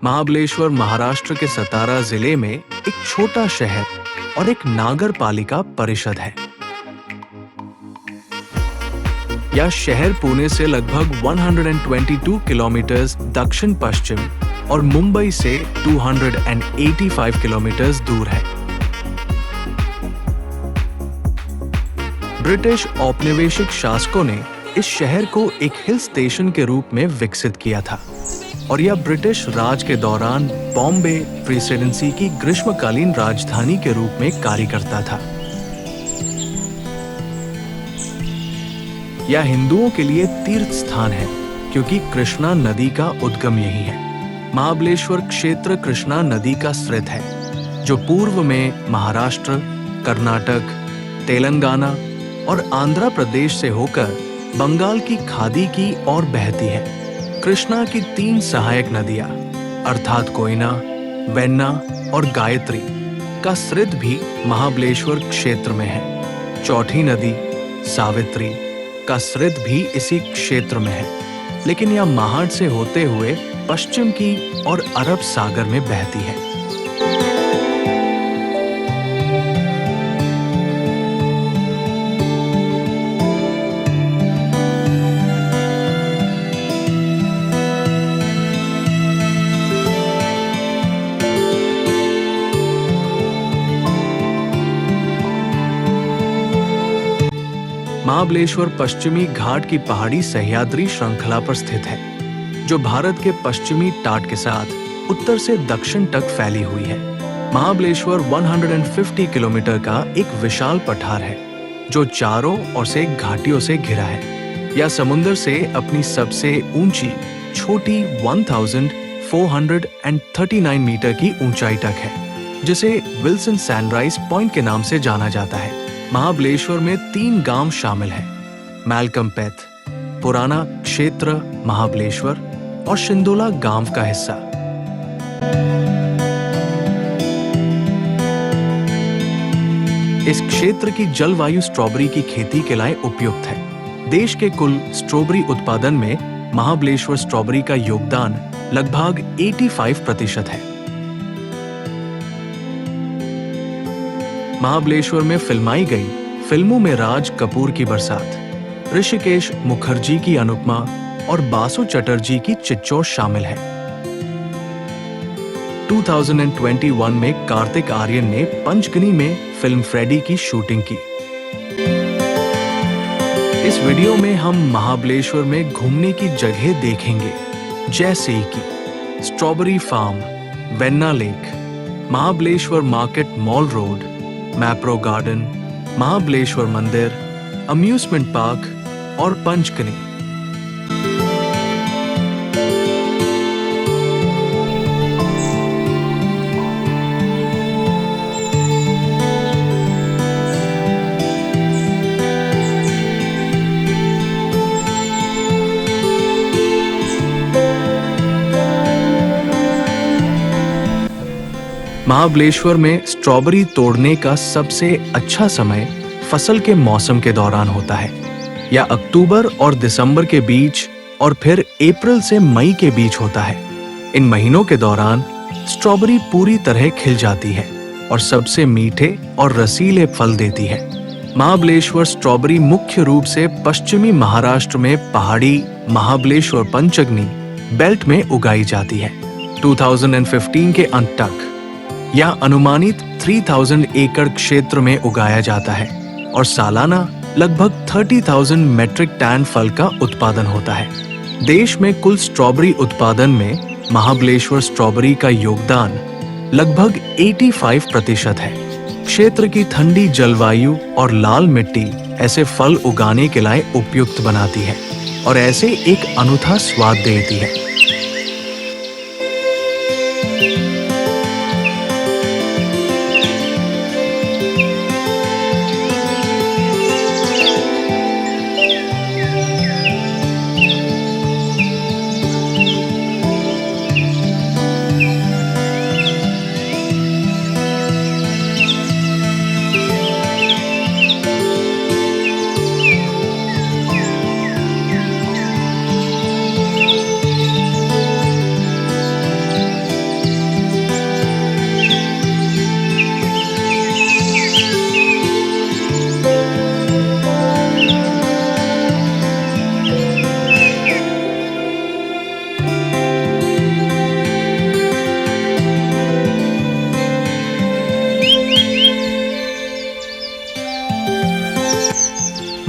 महाबलेश्वर महाराष्ट्र के सतारा जिले में एक छोटा शहर और एक नागर पालिका परिषद है। यह शहर पुणे से लगभग 122 किलोमीटर दक्षिण पश्चिम और मुंबई से 285 किलोमीटर दूर है। ब्रिटिश औपनिवेशिक शासकों ने इस शहर को एक हिल स्टेशन के रूप में विकसित किया था और यह ब्रिटिश राज के दौरान बॉम्बे प्रेसिडेंसी की ग्रीष्मकालीन राजधानी के रूप में कार्य करता था। यह हिंदुओं के लिए तीर्थ स्थान है क्योंकि कृष्णा नदी का उद्गम यही है। महाबलेश्वर क्षेत्र कृष्णा नदी का स्रोत है जो पूर्व में महाराष्ट्र, कर्नाटक, तेलंगाना और आंध्र प्रदेश से होकर बंगाल की खाड़ी की ओर बहती है। कृष्णा की 3 सहायक नदियां अर्थात कोयना, वेन्ना और गायत्री का स्रोत भी महाबलेश्वर क्षेत्र में है। चौथी नदी सावित्री का स्रोत भी इसी क्षेत्र में है, लेकिन यह महाड से होते हुए पश्चिम की और अरब सागर में बहती है। महाबलेश्वर पश्चिमी घाट की पहाड़ी सह्याद्री श्रृंखला पर स्थित है जो भारत के पश्चिमी तट के साथ उत्तर से दक्षिण तक फैली हुई है। महाबलेश्वर 150 किलोमीटर का एक विशाल पठार है जो चारों ओर से घाटियों से घिरा है। यह समुद्र से अपनी सबसे ऊंची छोटी 1439 मीटर की ऊंचाई तक है, जिसे विल्सन सनराइज पॉइंट के नाम से जाना जाता है। महाबलेश्वर में 3 गांव शामिल हैं: मैलकमपेथ, पुराना क्षेत्र महाबलेश्वर और शिंदोला गांव का हिस्सा। इस क्षेत्र की जलवायु स्ट्रॉबेरी की खेती के लिए उपयुक्त है। देश के कुल स्ट्रॉबेरी उत्पादन में महाबलेश्वर स्ट्रॉबेरी का योगदान लगभग 85% है। महाबलेश्वर में फिल्माई गई फिल्मों में राज कपूर की बरसात, ऋषिकेश मुखर्जी की अनुपमा और बासु चटर्जी की चिच्चौर शामिल है। 2021 में कार्तिक आर्यन ने पंचगनी में फिल्म फ्रेडी की शूटिंग की। इस वीडियो में हम महाबलेश्वर में घूमने की जगह देखेंगे, जैसे कि strawberry farm, Venna lake, Mahabaleshwar market mall road, Mapro garden, Mahabaleshwar मंदिर, अम्यूजमेंट पार्क और पंचगनी। महाबलेश्वर में स्ट्रॉबेरी तोड़ने का सबसे अच्छा समय फसल के मौसम के दौरान होता है, या अक्टूबर और दिसंबर के बीच और फिर अप्रैल से मई के बीच होता है। इन महीनों के दौरान स्ट्रॉबेरी पूरी तरह खिल जाती है और सबसे मीठे और रसीले फल देती है। महाबलेश्वर स्ट्रॉबेरी मुख्य रूप से पश्चिमी महाराष्ट्र में पहाड़ी महाबलेश्वर पंचगनी बेल्ट में उगाई जाती है। 2015 के अंत तक यह अनुमानित 3000 एकड़ क्षेत्र में उगाया जाता है और सालाना लगभग 30,000 मैट्रिक टन फल का उत्पादन होता है। देश में कुल स्ट्रॉबेरी उत्पादन में महाबलेश्वर स्ट्रॉबेरी का योगदान लगभग 85% है। क्षेत्र की ठंडी जलवायु और लाल मिट्टी ऐसे फल उगाने के लिए उपयुक्त बनाती है और ऐसे एक अनूठा स्वाद देती है।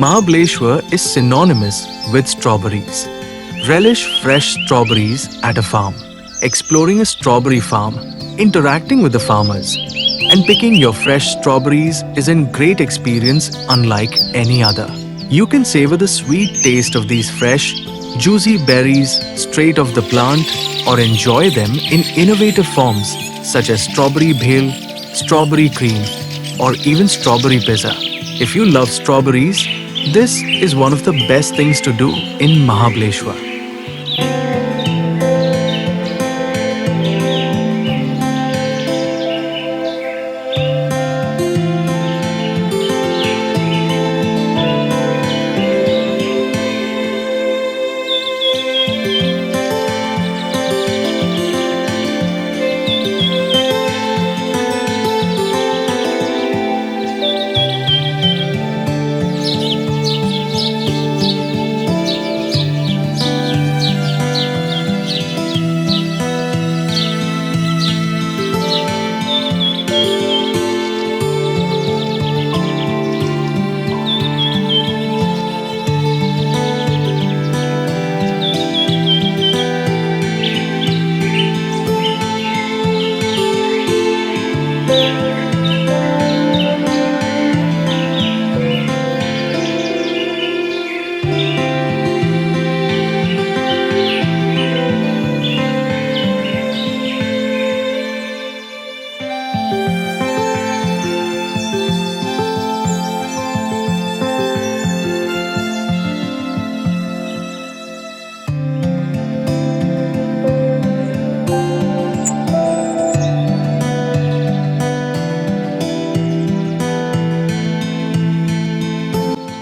Mahabaleshwar is synonymous with strawberries. Relish fresh strawberries at a farm. Exploring a strawberry farm, interacting with the farmers, and picking your fresh strawberries is a great experience unlike any other. You can savor the sweet taste of these fresh, juicy berries straight off the plant or enjoy them in innovative forms such as strawberry bhel, strawberry cream, or even strawberry pizza. If you love strawberries, this is one of the best things to do in Mahabaleshwar.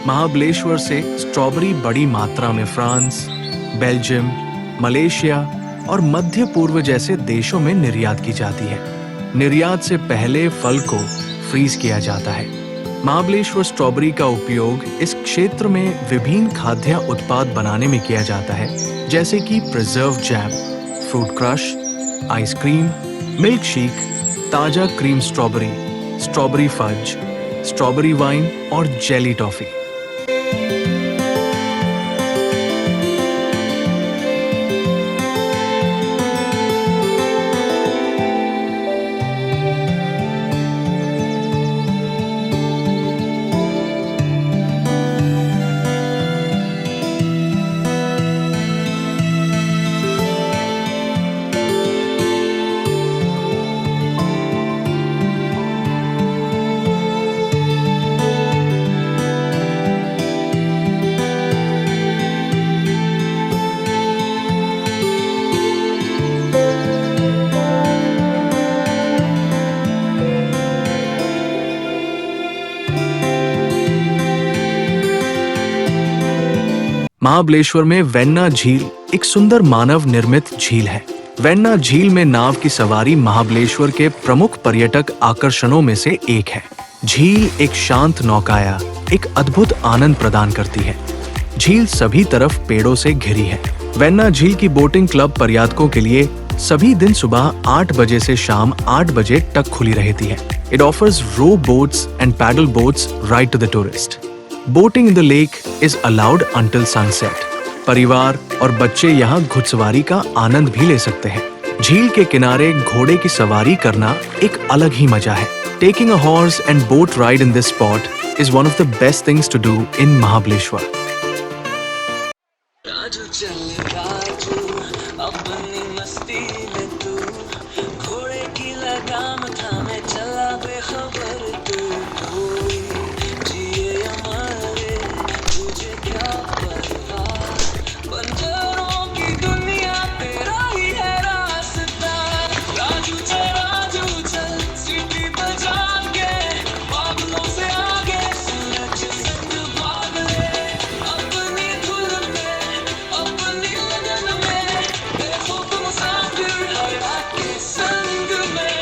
Mahabaleshwar से strawberry बड़ी मात्रा में France, Belgium, Malaysia और मध्य पूर्व जैसे देशों में निर्यात की जाती है। निर्यात से पहले फल को फ्रीज किया जाता है। महाबलेश्वर स्ट्रॉबेरी का उपयोग इस क्षेत्र में विभिन्न खाद्य उत्पाद बनाने में किया जाता है, जैसे कि preserve jam, fruit crush, ice cream, milk shake, ताजा cream strawberry, strawberry fudge, strawberry wine और जेली टॉफी। महाबलेश्वर में वेन्ना झील एक सुंदर मानव निर्मित झील है। वेन्ना झील में नाव की सवारी महाबलेश्वर के प्रमुख पर्यटक आकर्षणों में से एक है। झील एक शांत नौकाया एक अद्भुत आनंद प्रदान करती है। झील सभी तरफ पेड़ों से घिरी है। वेन्ना झील की बोटिंग क्लब पर्यटकों के लिए सभी दिन सुबह 8 बजे से शाम 8 बजे तक खुली रहती है। It offers row boats and paddle boats right to the tourist. Boating in the lake is allowed until sunset. परिवार और बच्चे यहाँ घुड़सवारी का आनंद भी ले सकते हैं। झील के किनारे घोड़े की सवारी करना एक अलग ही मजा है। Taking a horse and boat ride in this spot is one of the best things to do in Mahabaleshwar. Raju चल राजू अपनी मस्ती में तू घोड़े की लगाम थामे चला बेखबर तू कोई जिए हमारे तुझे क्या परवाह बंजरों की दुनिया तेरा ही है रास्ता राजू चल सीटी बजा के बादलों से आगे सूरज संग भाग ले अपनी धुन में अपनी लगन में देखो तुम मुसाफिर हवा के संग में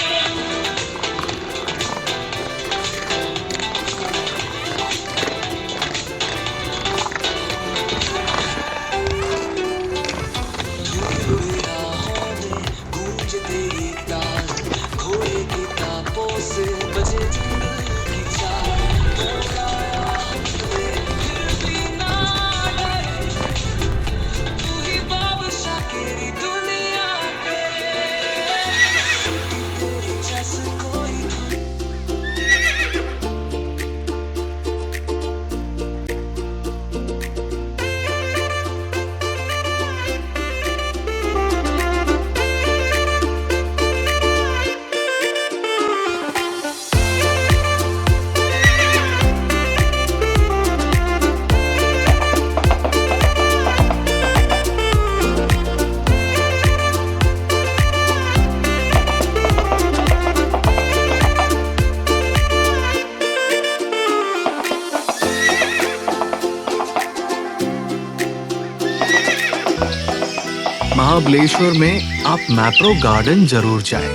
महाबलेश्वर में आप मैप्रो गार्डन जरूर जाएं,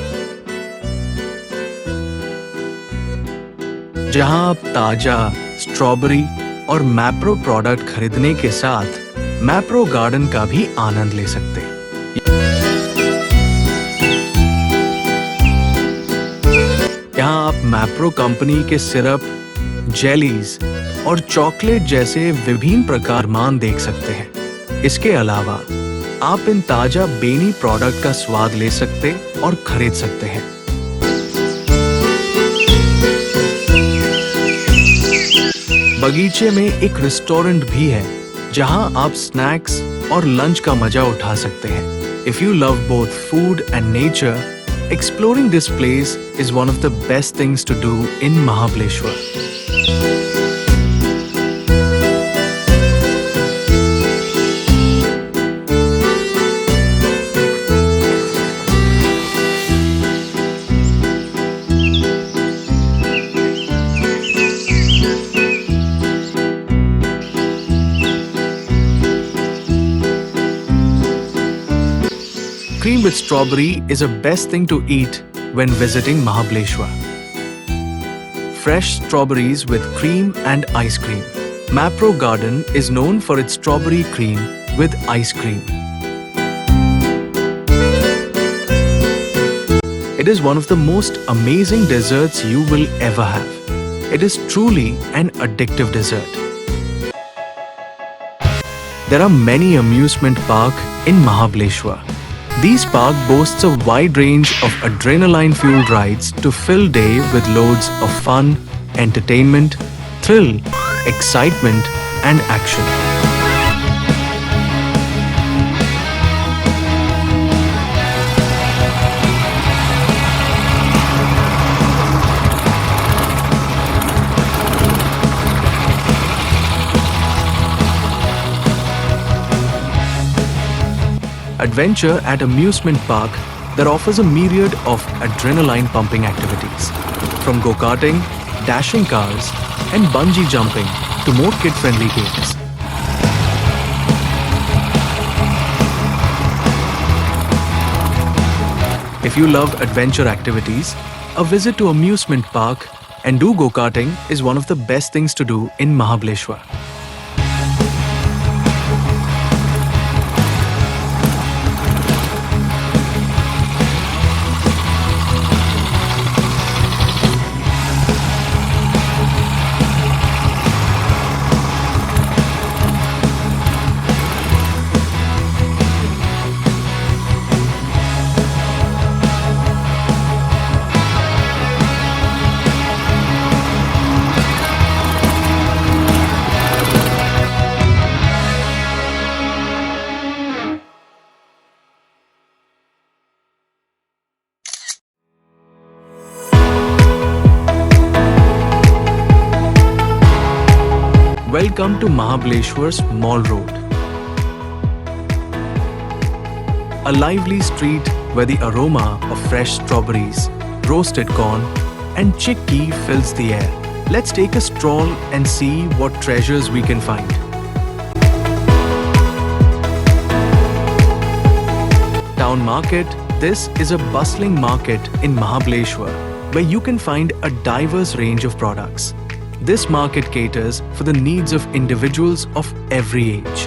जहां आप ताजा स्ट्रॉबेरी और मैप्रो प्रोडक्ट खरीदने के साथ मैप्रो गार्डन का भी आनंद ले सकते हैं। यहाँ आप मैप्रो कंपनी के सिरप, जेलीज और चॉकलेट जैसे विभिन्न प्रकार मान देख सकते हैं। इसके अलावा आप इन ताजा बेनी प्रोडक्ट का स्वाद ले सकते और खरीद सकते हैं। बगीचे में एक रेस्टोरेंट भी है जहां आप स्नैक्स और लंच का मजा उठा सकते हैं। If you love both food and nature, exploring this place is one of the best things to do in Mahabaleshwar. Cream with strawberry is a best thing to eat when visiting Mahabaleshwar. Fresh strawberries with cream and ice cream. Mapro Garden is known for its strawberry cream with ice cream. It is one of the most amazing desserts you will ever have. It is truly an addictive dessert. There are many amusement parks in Mahabaleshwar. These park boasts a wide range of adrenaline-fueled rides to fill day with loads of fun, entertainment, thrill, excitement, and action. Adventure at amusement park that offers a myriad of adrenaline-pumping activities, from go-karting, dashing cars, and bungee jumping to more kid-friendly games. If you love adventure activities, a visit to amusement park and do go-karting is one of the best things to do in Mahabaleshwar. Welcome to Mahabaleshwar's Mall Road. A lively street where the aroma of fresh strawberries, roasted corn, and chickpea fills the air. Let's take a stroll and see what treasures we can find. Town Market. This is a bustling market in Mahabaleshwar where you can find a diverse range of products. This market caters for the needs of individuals of every age.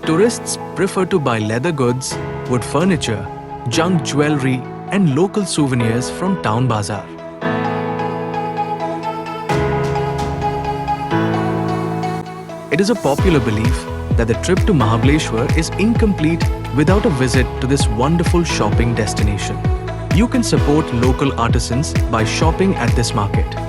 Tourists prefer to buy leather goods, wood furniture, junk jewelry, and local souvenirs from Town Bazaar. It is a popular belief that the trip to Mahabaleshwar is incomplete without a visit to this wonderful shopping destination. You can support local artisans by shopping at this market.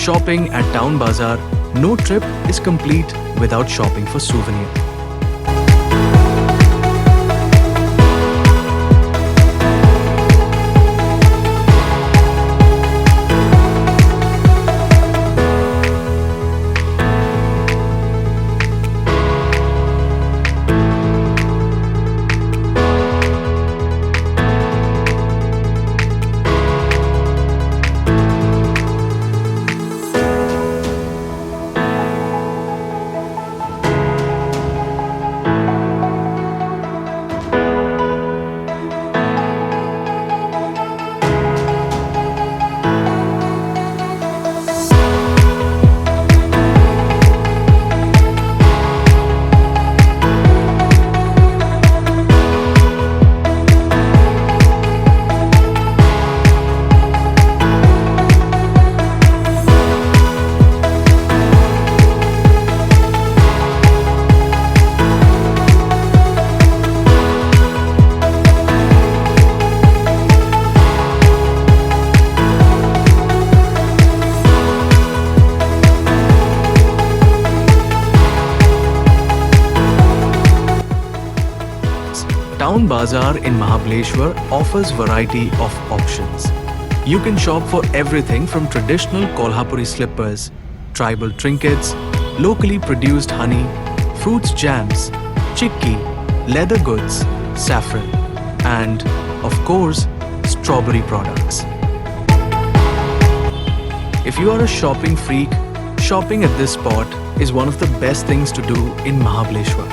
Shopping at Town Bazaar, no trip is complete without shopping for souvenir. Town Bazaar in Mahabaleshwar offers variety of options. You can shop for everything from traditional Kolhapuri slippers, tribal trinkets, locally produced honey, fruits jams, chikki, leather goods, saffron, and, of course, strawberry products. If you are a shopping freak, shopping at this spot is one of the best things to do in Mahabaleshwar.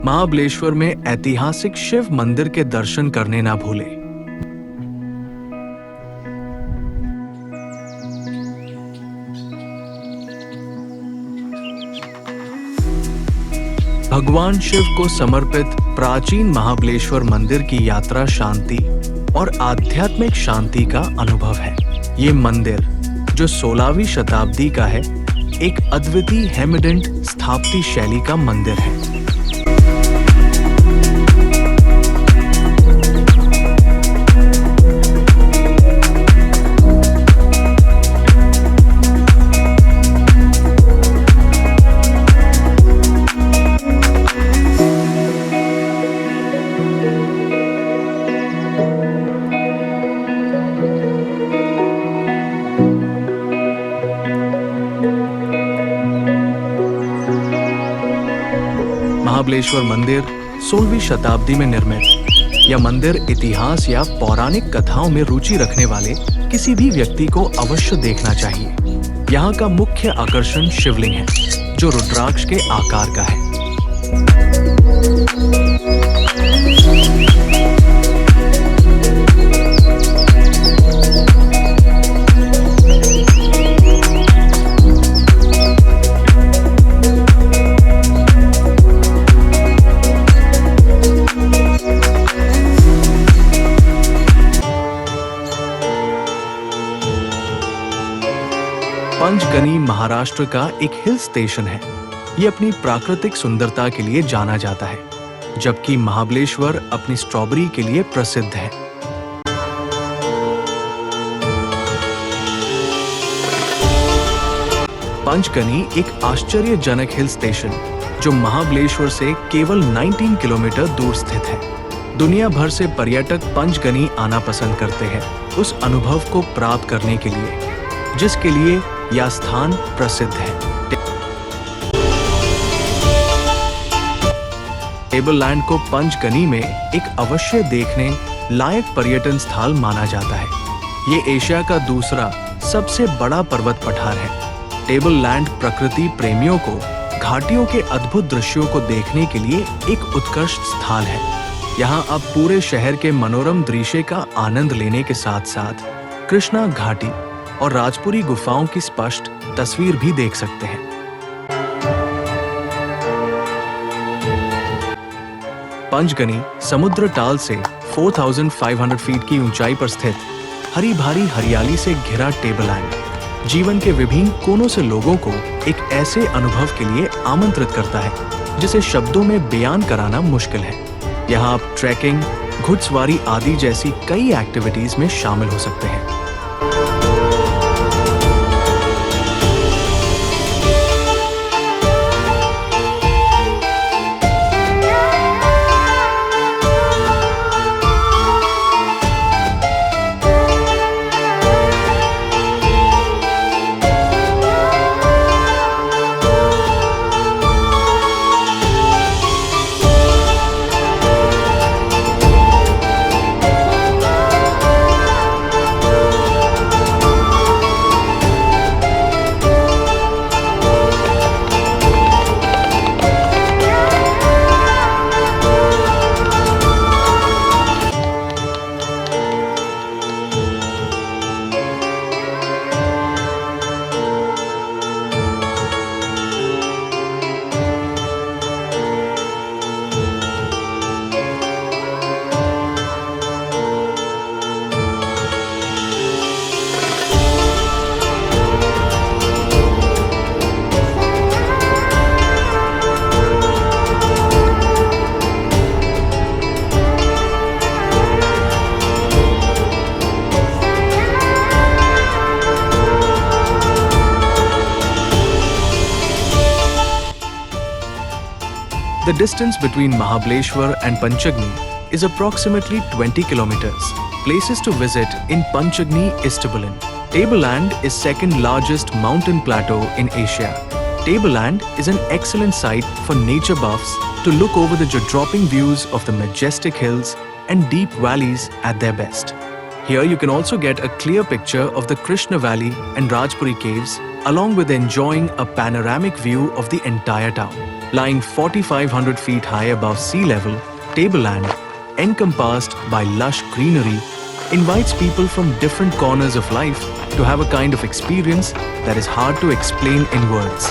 Mahabaleshwar में ऐतिहासिक शिव मंदिर के दर्शन करने ना भूलें। भगवान शिव को समर्पित प्राचीन महाबलेश्वर मंदिर की यात्रा शांति और आध्यात्मिक शांति का अनुभव है। ये मंदिर, जो 16वीं शताब्दी का है, एक अद्वितीय हेमिडेंट स्थापत्य शैली का मंदिर है। महाबलेश्वर मंदिर 16वीं शताब्दी में निर्मित। यह मंदिर इतिहास या पौराणिक कथाओं में रुचि रखने वाले किसी भी व्यक्ति को अवश्य देखना चाहिए। यहाँ का मुख्य आकर्षण शिवलिंग है, जो रुद्राक्ष के आकार का है। पंचगनी महाराष्ट्र का एक हिल स्टेशन है। ये अपनी प्राकृतिक सुंदरता के लिए जाना जाता है, जबकि महाबलेश्वर अपनी स्ट्रॉबेरी के लिए प्रसिद्ध है। पंचगनी एक आश्चर्यजनक हिल स्टेशन, जो महाबलेश्वर से केवल 19 किलोमीटर दूर स्थित है। दुनिया भर से पर्यटक पंचगनी आना पसंद करते हैं, उस अनुभव को प्राप्त करने के लिए जिसके लिए यह स्थान प्रसिद्ध है। टेबललैंड को पंचगनी में एक अवश्य देखने लायक पर्यटन स्थल माना जाता है। ये एशिया का दूसरा सबसे बड़ा पर्वत पठार है। टेबल लैंड प्रकृति प्रेमियों को घाटियों के अद्भुत दृश्यों को देखने के लिए एक उत्कृष्ट स्थान है। यहाँ आप पूरे शहर के मनोरम दृश्य का आनंद लेने के साथ साथ कृष्णा घाटी और राजपुरी गुफाओं की स्पष्ट तस्वीर भी देख सकते हैं। पंचगनी समुद्र टाल से 4,500 फीट की ऊंचाई पर स्थित हरी भारी हरियाली से घिरा टेबल लैंड जीवन के विभिन्न कोनों से लोगों को एक ऐसे अनुभव के लिए आमंत्रित करता है जिसे शब्दों में बयान कराना मुश्किल है। यहाँ आप ट्रैकिंग, घुड़सवारी आदि जैसी कई एक्टिविटीज में शामिल हो सकते हैं। The distance between Mahabaleshwar and Panchagni is approximately 20 kilometers. Places to visit in Panchagni is Tableland. Tableland is second largest mountain plateau in Asia. Tableland is an excellent site for nature buffs to look over the jaw-dropping views of the majestic hills and deep valleys at their best. Here you can also get a clear picture of the Krishna Valley and Rajpuri caves, along with enjoying a panoramic view of the entire town. Lying 4,500 feet high above sea level, Tableland, encompassed by lush greenery, invites people from different corners of life to have a kind of experience that is hard to explain in words.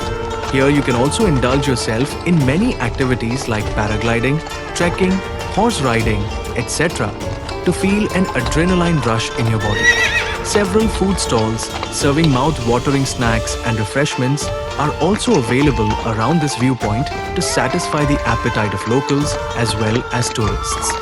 Here you can also indulge yourself in many activities like paragliding, trekking, horse riding, etc. to feel an adrenaline rush in your body. Several food stalls serving mouth-watering snacks and refreshments are also available around this viewpoint to satisfy the appetite of locals as well as tourists.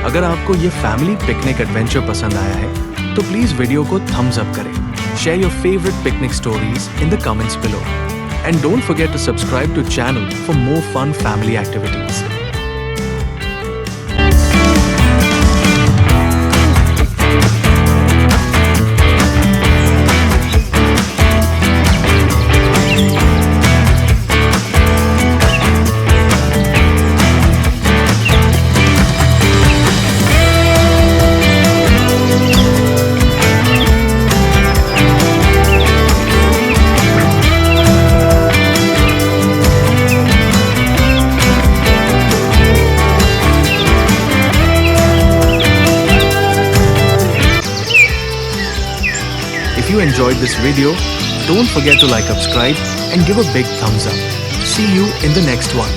अगर आपको ये family picnic adventure पसंद आया है तो please video को thumbs up करें, share your favourite picnic stories in the comments below and don't forget to subscribe to channel for more fun family activities. If you enjoyed this video, don't forget to like, subscribe and give a big thumbs up. See you in the next one.